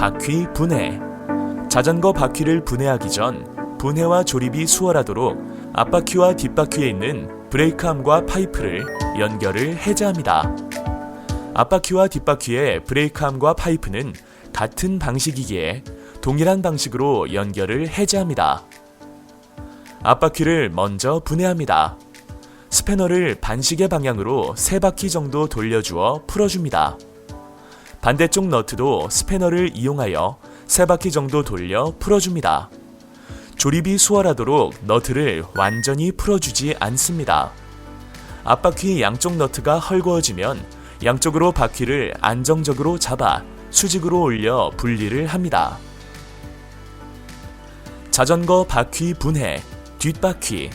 바퀴 분해. 자전거 바퀴를 분해하기 전 분해와 조립이 수월하도록 앞바퀴와 뒷바퀴에 있는 브레이크암과 파이프를 연결을 해제합니다. 앞바퀴와 뒷바퀴의 브레이크암과 파이프는 같은 방식이기에 동일한 방식으로 연결을 해제합니다. 앞바퀴를 먼저 분해합니다. 스패너를 반시계 방향으로 3바퀴 정도 돌려주어 풀어줍니다. 반대쪽 너트도 스패너를 이용하여 3바퀴 정도 돌려 풀어줍니다. 조립이 수월하도록 너트를 완전히 풀어주지 않습니다. 앞바퀴 양쪽 너트가 헐거워지면 양쪽으로 바퀴를 안정적으로 잡아 수직으로 올려 분리를 합니다. 자전거 바퀴 분해, 뒷바퀴.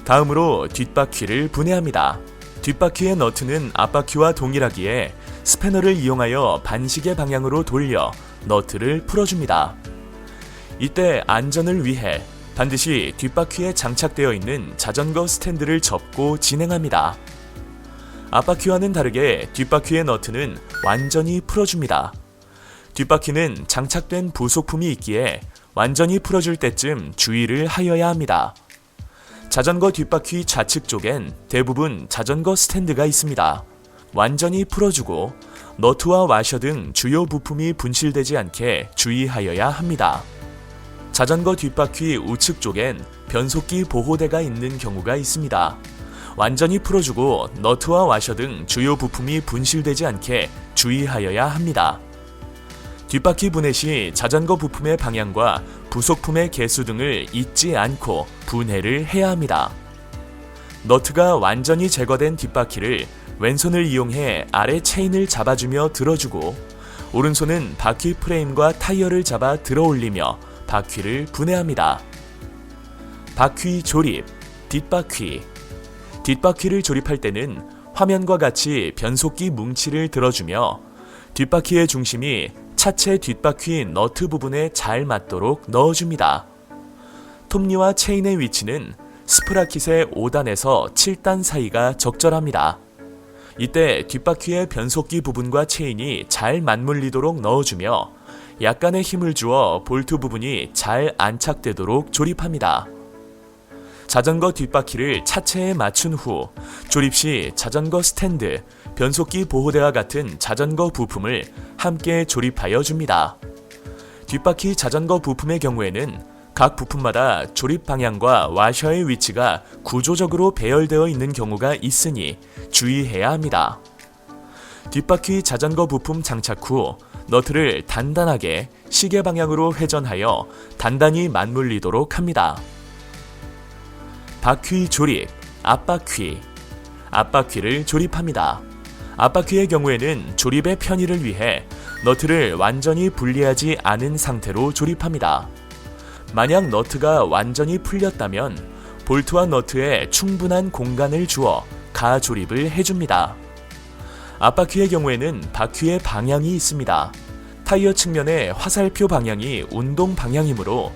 다음으로 뒷바퀴를 분해합니다. 뒷바퀴의 너트는 앞바퀴와 동일하기에 스패너를 이용하여 반시계 방향으로 돌려 너트를 풀어줍니다. 이때 안전을 위해 반드시 뒷바퀴에 장착되어 있는 자전거 스탠드를 접고 진행합니다. 앞바퀴와는 다르게 뒷바퀴의 너트는 완전히 풀어줍니다. 뒷바퀴는 장착된 부속품이 있기에 완전히 풀어줄 때쯤 주의를 하여야 합니다. 자전거 뒷바퀴 좌측 쪽엔 대부분 자전거 스탠드가 있습니다. 완전히 풀어주고 너트와 와셔 등 주요 부품이 분실되지 않게 주의하여야 합니다. 자전거 뒷바퀴 우측 쪽엔 변속기 보호대가 있는 경우가 있습니다. 완전히 풀어주고 너트와 와셔 등 주요 부품이 분실되지 않게 주의하여야 합니다. 뒷바퀴 분해 시 자전거 부품의 방향과 부속품의 개수 등을 잊지 않고 분해를 해야 합니다. 너트가 완전히 제거된 뒷바퀴를 왼손을 이용해 아래 체인을 잡아주며 들어주고 오른손은 바퀴 프레임과 타이어를 잡아 들어올리며 바퀴를 분해합니다. 바퀴 조립, 뒷바퀴. 뒷바퀴를 조립할 때는 화면과 같이 변속기 뭉치를 들어주며 뒷바퀴의 중심이 차체 뒷바퀴 너트 부분에 잘 맞도록 넣어줍니다. 톱니와 체인의 위치는 스프라킷의 5단에서 7단 사이가 적절합니다. 이때 뒷바퀴의 변속기 부분과 체인이 잘 맞물리도록 넣어주며 약간의 힘을 주어 볼트 부분이 잘 안착되도록 조립합니다. 자전거 뒷바퀴를 차체에 맞춘 후 조립 시 자전거 스탠드, 변속기 보호대와 같은 자전거 부품을 함께 조립하여 줍니다. 뒷바퀴 자전거 부품의 경우에는 각 부품마다 조립 방향과 와셔의 위치가 구조적으로 배열되어 있는 경우가 있으니 주의해야 합니다. 뒷바퀴 자전거 부품 장착 후 너트를 단단하게 시계 방향으로 회전하여 단단히 맞물리도록 합니다. 바퀴 조립, 앞바퀴. 앞바퀴를 조립합니다. 앞바퀴의 경우에는 조립의 편의를 위해 너트를 완전히 분리하지 않은 상태로 조립합니다. 만약 너트가 완전히 풀렸다면 볼트와 너트에 충분한 공간을 주어 가조립을 해줍니다. 앞바퀴의 경우에는 바퀴의 방향이 있습니다. 타이어 측면의 화살표 방향이 운동 방향이므로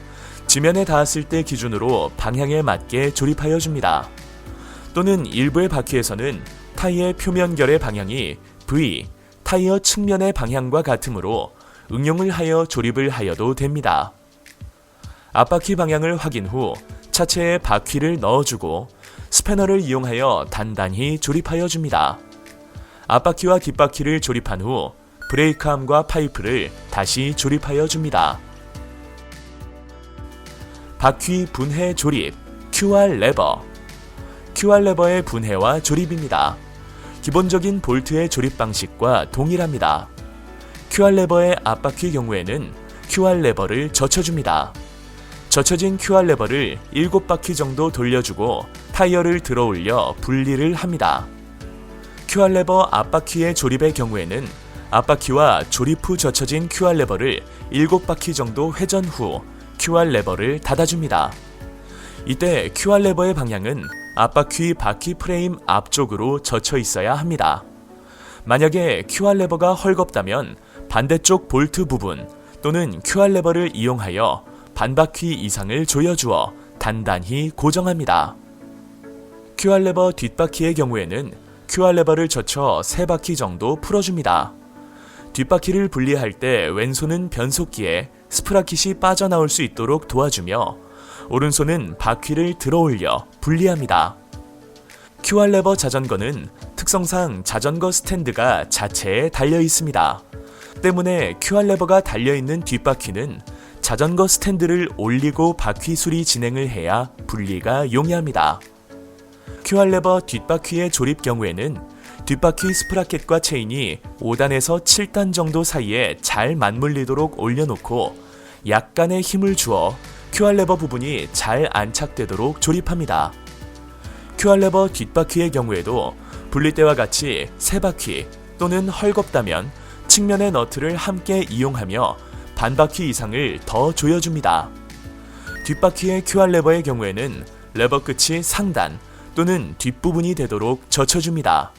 지면에 닿았을 때 기준으로 방향에 맞게 조립하여 줍니다. 또는 일부의 바퀴에서는 타이어 표면결의 방향이 V, 타이어 측면의 방향과 같으므로 응용을 하여 조립을 하여도 됩니다. 앞바퀴 방향을 확인 후 차체에 바퀴를 넣어주고 스패너를 이용하여 단단히 조립하여 줍니다. 앞바퀴와 뒷바퀴를 조립한 후 브레이크암과 파이프를 다시 조립하여 줍니다. 바퀴 분해 조립, QR 레버. QR 레버의 분해와 조립입니다. 기본적인 볼트의 조립 방식과 동일합니다. QR 레버의 앞바퀴 경우에는 QR 레버를 젖혀줍니다. 젖혀진 QR 레버를 7바퀴 정도 돌려주고 타이어를 들어올려 분리를 합니다. QR 레버 앞바퀴의 조립의 경우에는 앞바퀴와 조립 후 젖혀진 QR 레버를 7바퀴 정도 회전 후 QR 레버를 닫아줍니다. 이때 QR 레버의 방향은 앞바퀴 바퀴 프레임 앞쪽으로 젖혀 있어야 합니다. 만약에 QR 레버가 헐겁다면 반대쪽 볼트 부분 또는 QR 레버를 이용하여 반바퀴 이상을 조여주어 단단히 고정합니다. QR 레버 뒷바퀴의 경우에는 QR 레버를 젖혀 3바퀴 정도 풀어줍니다. 뒷바퀴를 분리할 때 왼손은 변속기에 스프라킷이 빠져나올 수 있도록 도와주며 오른손은 바퀴를 들어올려 분리합니다. QR레버 자전거는 특성상 자전거 스탠드가 자체에 달려 있습니다. 때문에 QR레버가 달려있는 뒷바퀴는 자전거 스탠드를 올리고 바퀴 수리 진행을 해야 분리가 용이합니다. QR레버 뒷바퀴의 조립 경우에는 뒷바퀴 스프라켓과 체인이 5단에서 7단 정도 사이에 잘 맞물리도록 올려놓고 약간의 힘을 주어 QR레버 부분이 잘 안착되도록 조립합니다. QR레버 뒷바퀴의 경우에도 분리대와 같이 세 바퀴 또는 헐겁다면 측면의 너트를 함께 이용하며 반바퀴 이상을 더 조여줍니다. 뒷바퀴의 QR레버의 경우에는 레버 끝이 상단 또는 뒷부분이 되도록 젖혀줍니다.